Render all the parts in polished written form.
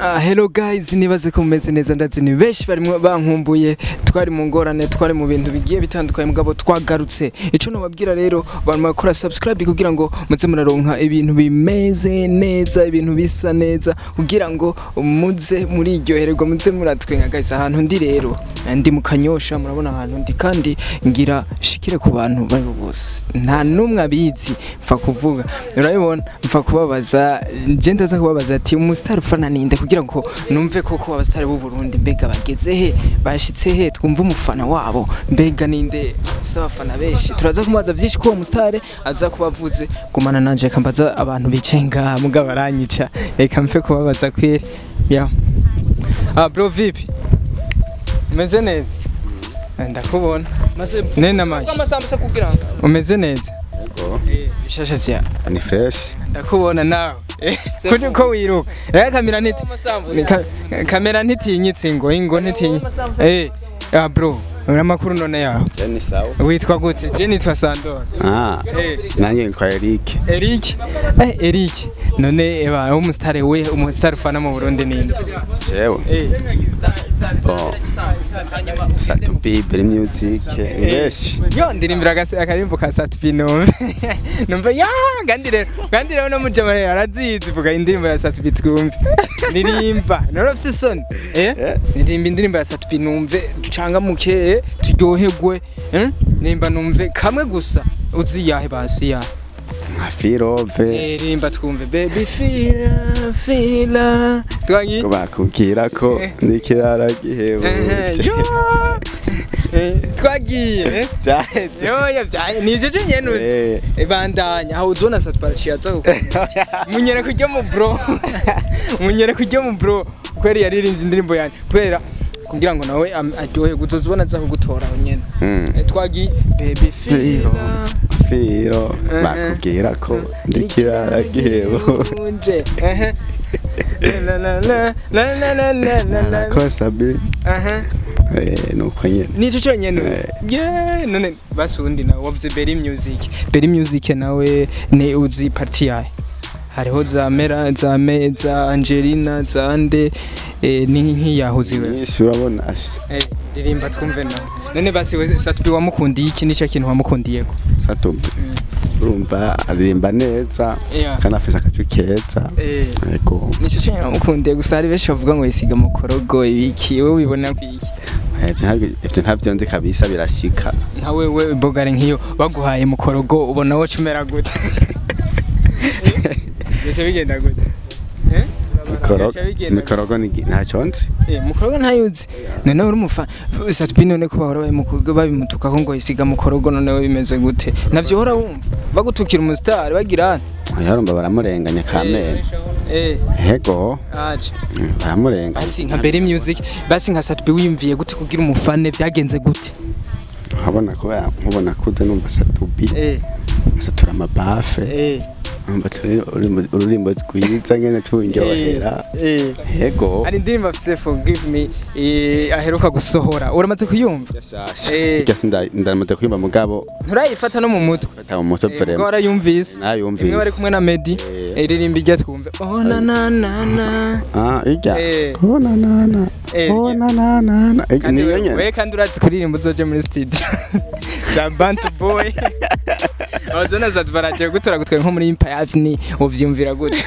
Hello guys, nibaze ko mumeze neza ndazi ni benshi barimwe bankumbuye twari mu ngorane twari mu bintu bigiye bitandukanye mugabo twagarutse ico nababwira rero abantu bakora subscribe kugira ngo muze muraronka ibintu bimeze neza ibintu bisa neza kugira ngo muze muri iryohererwa muze muratwenga guys ahantu ndi rero ndi mu Kanyosha murabona ahantu ndi kandi ngira shikire ku bantu bari bose nta numwe abizi mfa kuvuga urabibona mfa kubabaza je ndaza kubabaza ati umustar ufana ninde kugira ngo numve koko abastari b'u Burundi mbega bageze he bashitse he twumva umufana wabo mbega ninde usabafana benshi turaza kumubaza byinshi ko umustare aza kubavuze gumana nanje kambaza abantu bicenga mugabo baranyica reka mfe kubabaza kwiri ya bro vipi umeze neza ndakubona maze nena maji amasambusa kugira ngo umeze neza bishasha vya ni fresh ndakubona nawe kuri ko wiruka kamera ntitinyitse ngo ntitinyi bro uramakuru none yawe ni sawa witwa gute je nitwa Sandor nanjye nitwa Eric none umustar umustar fana mu Burundi ninde jewe Satubi Muri Music yo ndirimbira akarimbo ka Satubi numva ya gandi rero no mujamare arazizi vuga indirimbo ya Satubi twumve nirimba norofise son nirimba indirimbo ya Satubi numve ducanga muke turyoherwe nimba numve kamwe gusa uziyahe basi ya Filove rimba twumve baby fila twangi bakubwira ko ndikirara gihebuje twagiye yo byaye nije je nyene bandanya aho uzona satparaciya zaho munyere kujya mu bro kweri yaririnze indirimbo yanjye kwera kugira ngo nawe aryohe guzozubona zaho gutora nyene twagi baby filo bakubwira ko ndikirara gihebuje la kosabe nuko nyene nico cyonyene none basundi nawe wavuze Muri Music nawe ne uzi party yawe hariho za Mera za Angelina za Ande ni nkiyahuziwe urabona ririmba twumve nawe none basi Satubi wamukundiye iki nicyo kintu wamukundiyeko Satubi urumva aririmba neza kandi afise akacu keza yego nicyo cyane wamukundiye gusa ari benshi bavuga ngo yisiga mukorogo ibiki wowe ubibona kwiki ivyo ntavyo nzi kabisa birashika nka wewe bogare nkiyo baguhaye mukorogo ubona wo cumera gute Bice bigenda gute mikorogo ntacyo nzi mukorogo ntayuzi none uri umufana Satubi none ko bahora babimutuka ko ngo yisiga mukorogo none we bimeze gute navyo hora wumva bagutukira umustar bagira yarumva baramurenganya kamere hego aje baramurenganya basi nka Muri Music basi nka Satubi wimviye gute kugira umufane byagenze gute nkubona kude numva Satubi satura amabafe ururimbo rwiza nyene turyohera yego ari indirimbo afise forgive me aheruka gusohora uramaze kuyumva ndamaze kuyumva mugabo nturayifata no mu mutwe vraiment ngo arayumvise nayumvise bari kumwe na Medi iririmbo ijya twumve na ijya na kandi urazi kuririmba uzoje muri studio za Bantu Boy abazona zatu baraje gutora gutwe nko muri Empire Avenue uvyumvira gute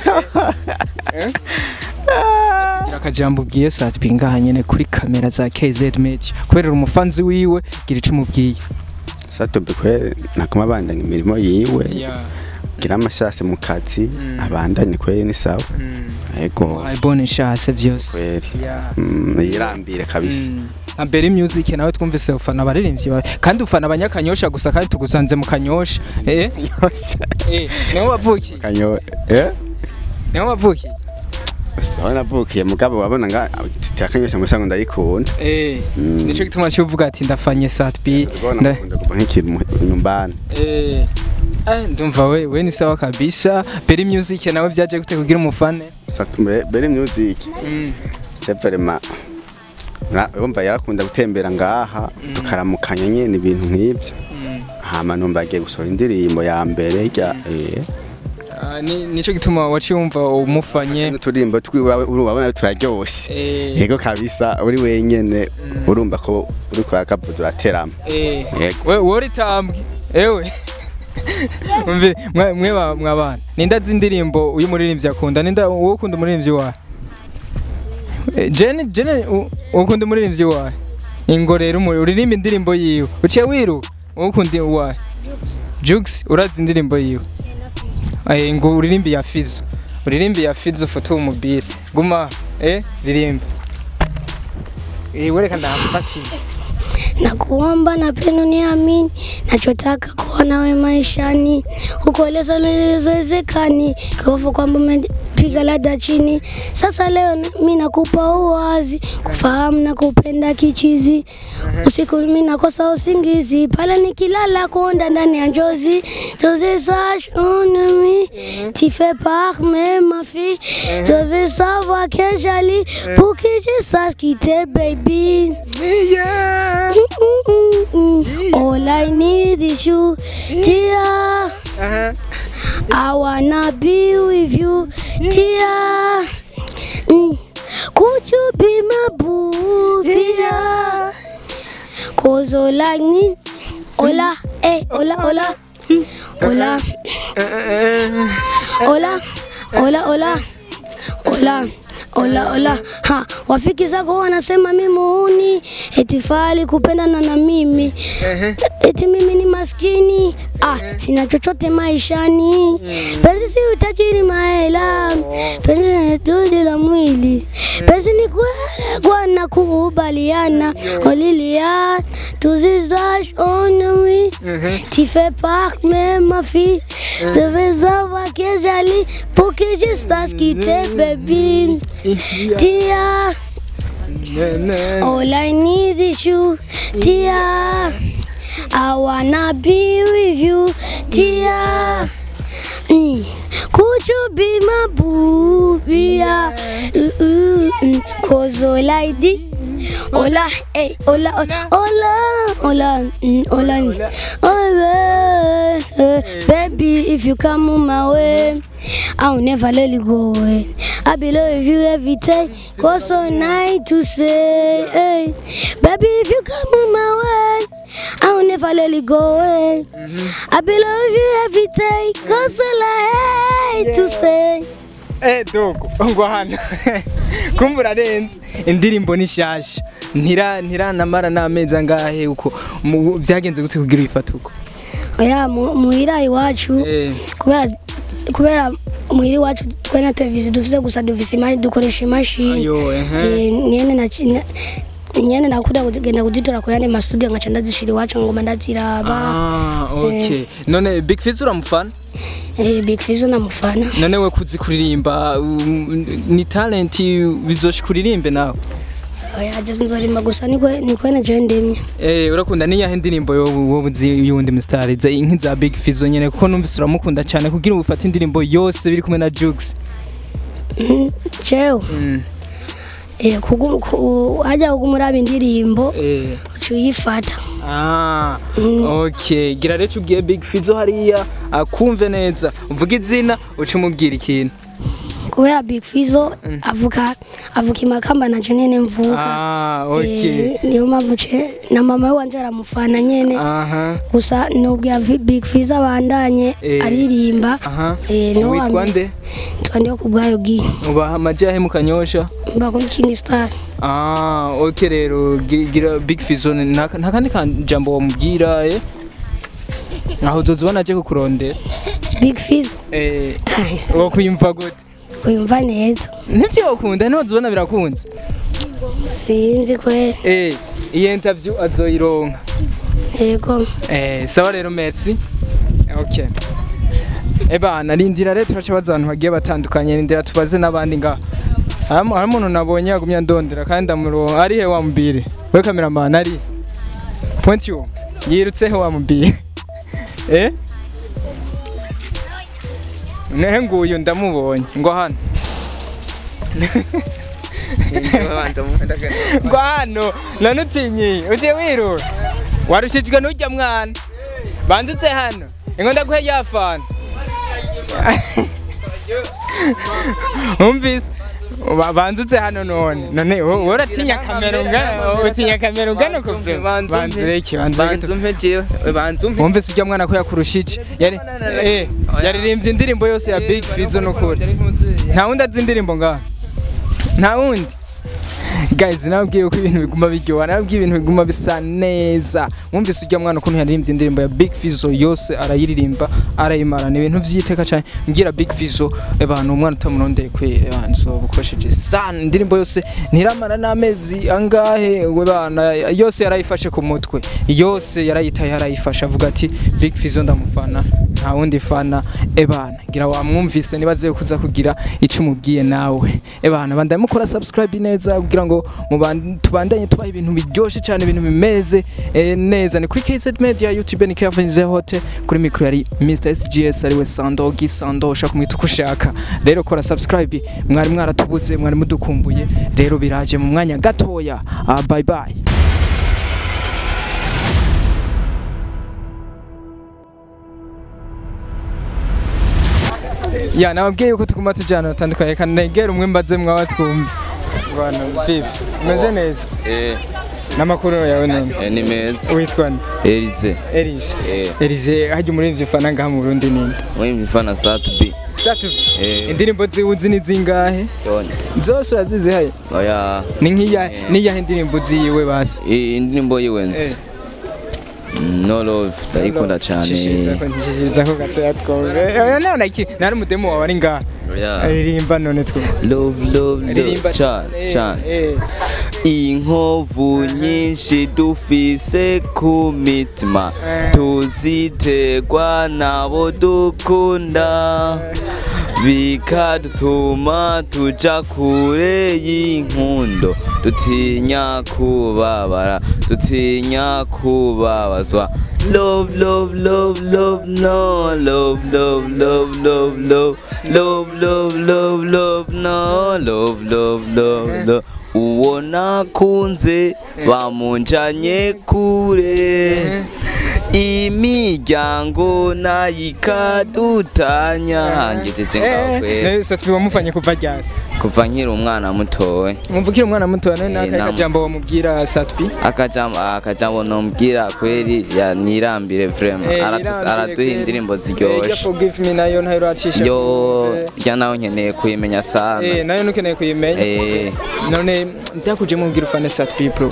asigira akajambo bwiye Satubi ngaha nyene kuri kamera za KZ Media kubera umufanzi wiwe gira ico mubwiye Satubi kwere nakoma bandanye imirimo yiwe gira amashase mu kazi abandanye kwere ni sawa yego bonne chance vyose yirambire kabisa Muri Music nawe twumvise ufana abaririmbyi kandi ufana abanyakanyosha gusa kandi tugusanze mu Kanyosha niho wavukiye niho wavukiye Sawa navukiye mugabo wabona nga Kanyosha musango ndayikunda nico gituma cyuvuga ati ndafanye Satubi ndakunda kuva nk'ikiri nyumbani ndumva we ni sawa kabisa Muri Music nawe byaje gute kugira umufane Muri Music c'est vraiment urumva yarakunda gutembera ngaha tukaramukanya nyene ibintu nk'ivyo hama numva agiye gusohora indirimbo ya mbere nico gituma waciyumva umufanye n'uturimbo twiwawe urabona turaryoshe yego kabisa uri wenyene urumva ko uri kwa kabudu uraterama wewe wori tambwe ewe umve mwe mwabana ninda zindirimbo uyu muririmbyi akunda ninda wowe ukunda umuririmbyi wawe Jene ukunda umuririmbyi wawe ingo rero uririmba indirimbo yiwe uciye wiruka wowe ukunda wawe Jux urazi indirimbo yiwe ngo uririmbi ya Fizo foto umubiri guma ririmba wereka ndafati Nakuomba na pendo niamini, nachotaka kuwa nawe maishani, ukueleza nilizowezekani, kihofu kwamba umepiga ladha chini. Sasa leo mimi nakupa uwazi, kufahamu na kupenda kichizi. Usiku mimi nakosa usingizi, pale nikilala kuonda ndani ya njozi. Tu sache on ami, tu fais part ma fille. Tu veux savoir que j'allais pour que je sache qui t'es baby. All I need is you, dear. I wanna be with you, dear. Could you be my boo, dear? Cause all I need, hola, hola, hola, hola, hola, hola, hola, hola. Ola ha wafiki zako wanasema mimi muuni eti fali kupendana na mimi eti mimi ni maskini sina chochote maishani penzi si utajiri mahela penzi ni tunda la mwili penzi ni kwa na kukubaliana olilia tuzizash onami tu fais part même ma fille je veux savoir que j'allais pour que je sache qui t'es baby. Dear, all I need is you, dear. I wanna be with you, dear. Could you be my boo, dear? Cause all I did, hola, hola, hola, hola, hola, baby, if you come my way, I'll never let you go away. I be love you every day, cause so nice to say, hey. Baby, if you come my way, I'll never let you go away. I be love you every day, cause so like to say. Dogo, ngo hano kumbura renze indirimbo ni shasha ntira namara n'amezi angahe uko byagenze gute kugira ifatuko oya muhira iwacu kubera muhira iwacu twe na televiziyo dufise gusa dufise imashini dukoresha imashini nyene nakunda kugenda kuzitora ko yane mastudio ngaca ndazishira iwacu ngoma ndaziraba okay none Big Fizzo uramufana Big Fizzo namufana none we kuzi kuririmba ni talent bizoshikuririmbe nawe oya just nzorimba gusa niko na jendemye urakunda niya indirimbo yo wobuzi yundi mustari nk'iza Big Fizzo nyene kuko numvise uramukunda cyane kugira ubufata indirimbo yose biri kumwe na Jux Cheo hajya kugumuraba indirimbo ucuyifata okay gira rero ugiye Big Fizzo hariya akumve neza uvuga izina uca umubwira ikintu kubera Big Fizzo avuka imakamba na nyene mvuka okay niyo mavuce na mama wanje aramufana nyene gusa nubwo Big Fizzo abandanye aririmba no witwande twandi ko bwayo gi ubaha amajahe mu Kanyosha mbakuri King Star okay rero gira Big Fizzo ntakandi kanjambo wamubwira aho uzozibona aje kukurondera Big Fizzo wo kuyimva gute uyumva neza nivyo ukunda niho uzibona birakunze sinzi kweli iyi interview azoyironka yego sawa rero merci okay narindira rero turaca bazantu bagiye batandukanye ndira tubaze nabandi nga hari umuntu nabonye yagumya ndondera kandi amuro ari he wamubire we cameraman ari point you yirutse he wamubire nehe nguyu ndamubonye ngo hano ngo hano nanutinyi uje wirura warushijwe n'ujya mwana bandutse hano ingo ndaguhe yafana umvise banzutse hano none uratinya kamera ungana ko banzureke umvise ujya mwana ko yakurushije yaririmbye indirimbo yose ya Big Fizzo nukuri nta wundi azi indirimbo ngaha nta wundi guys nabwiye ko ibintu biguma biryoha nabwiye ibintu biguma bisa neza mwumvise ujya mwana ukuntu yaririmbye indirimbo ya Big Fizzo yose arayiririmba arayimarana ibintu vyiteka cyane mbwira Big Fizzo abantu umwana utamurondeye kwe so bukosheje sana indirimbo yose ntiramara n'amezi angahe we bana yose yarayifashe ku mutwe yose yarayitaye yarayifasha avuga ati Big Fizzo ndamufana nta wundi fana ebana gira wamwumvise nibaze kuza kugira ico mubwiye nawe ebana bandaye mukora subscribe neza kugira ngo tubandanye tubaha ibintu biryoshe cyane ibintu bimeze neza ni kuri KZ Media YouTube ni Kevin Hote kuri micro yari Mr SGS ariwe Sandogi Sandosha kumwita kushaka rero kora subscribe mwari mwaratubuze mwari mudukumbuye rero biraje mu mwanya gatoya bye bye. Ya nababwiye yuko tuguma tujana utandukanye kandi negera umwe mbaze mwawa twumva bana vipi meze neza namakuru yawe none ni meza witwa nde Elise haje muri ivyo fana ngaha mu Burundi ninde muri fana Satubi indirimbo ziwuzi ni zingahe zose yazize haye oya ni nkiya indirimbo ziyiwe basi indirimbo yiwenze No love ndayikunda cyane shishiriza ko gato yatwowe none iki nari mudemo wawe ari ngaha aririmba none two love cyane inkovu nyinshi dufise ku mitima tuzitegwa nabo dukunda bikadutuma tuja kure y'inkundo dutinya kubabara dutinya kubabazwa love no love uwo nakunze bamunjanye kure imiryango nayikadutanya ngejeje ngawe Satubi wamufanye kuva ryari kuva nkiri umwana mutowe umvukira umwana mutowe none akajambo wamubwira Satubi akajambo nomubwira kweri ya nirambire vraiment araduha indirimbo ziryoshe forgive me nayo ntayiro acisha yo ya nawe nkeneye kuyimenya sana nayo nukeneye kuyimenya none byakuje mubwira ufane Satubi bro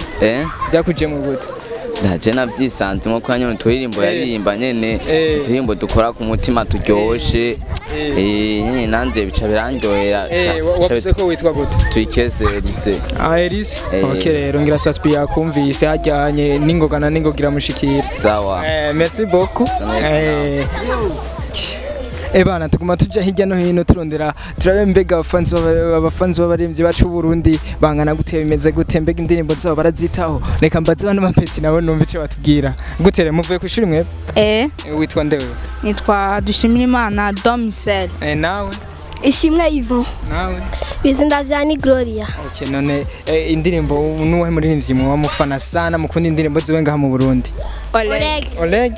byakuje mu gute ndaje navyisanze mo kwa nyone turirimbo yaririmba nyene turirimbo dukora ku mutima turyoshe nyine nanje bica birandyohera wavuze ko witwa gute Twikeze Elise Elise okay rero ngira Satubi yakumvise hajyanye n'ingogana n'ingogira mushikira sawa merci beaucoup Ebana tuguma tuja hirya no hino turondera turabe mbega abafanzi b'abaremvyi bacu Burundi bangana gute bimeze gute mbega indirimbo zabo barazitaho reka mbaze bana mapeti nabo numva ico batubwira gutere muvuye ku ishuri mwe witwa ndewe nitwa Dushimira Imana Domisel nawe Ishimwe Ivo nawe Bizinda Jani Gloria okay none indirimbo nuwe muririmbyi mu bamufana sana mukunda indirimbo ziwe ngaha mu Burundi Oleg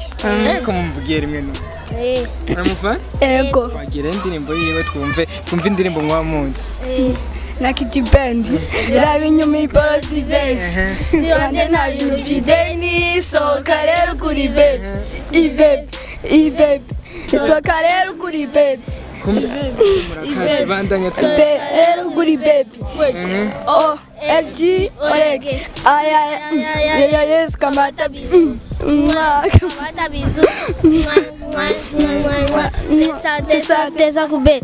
ko mumvugiye rimwe no Uramufana? Ego. Wagira indirimbo yiwe twumve indirimbo mwamunzi. Nakijibendi. Irabe inyuma y'iporosi be. Yonde nta bintu by'ideni soka rero kuri be. Ibe. Soka rero kuri be. Murakazi bandanya rero kuri baby. Oh, LG Orege. Aya yes kamata bizu. Kamata bizu. Tesa kube.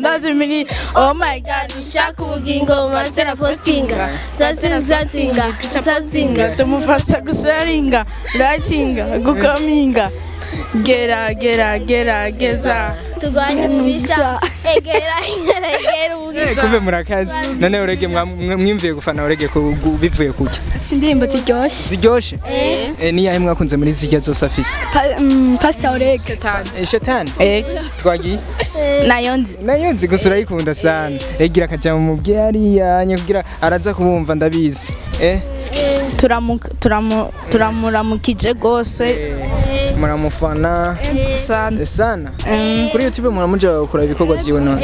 Nazimini. Oh my God, ushaka ubugingo masera postinga. Tazinga. Tumufasha gusaringa. Rakinga. Gukaminga. Gerageza tuganye mubisha egera ubwiza kumbe murakazi none urege mwimviye gufana urege ko bivuye kuki sindirimbo ziryoshe ni yahe mwakunze muri zijya zose afise Pastor Orege Shetani twagiye nayonzi gusa urayikunda sana egira akaja mu mubwari yanye kugira araza kubumva ndabizi turamuramukije gose muramufana sana sana kuri YouTube muramuja gukora ibikorwa vyiwe none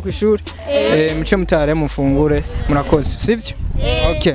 ku ishuri muce mutare mufungure murakoze sivyo okay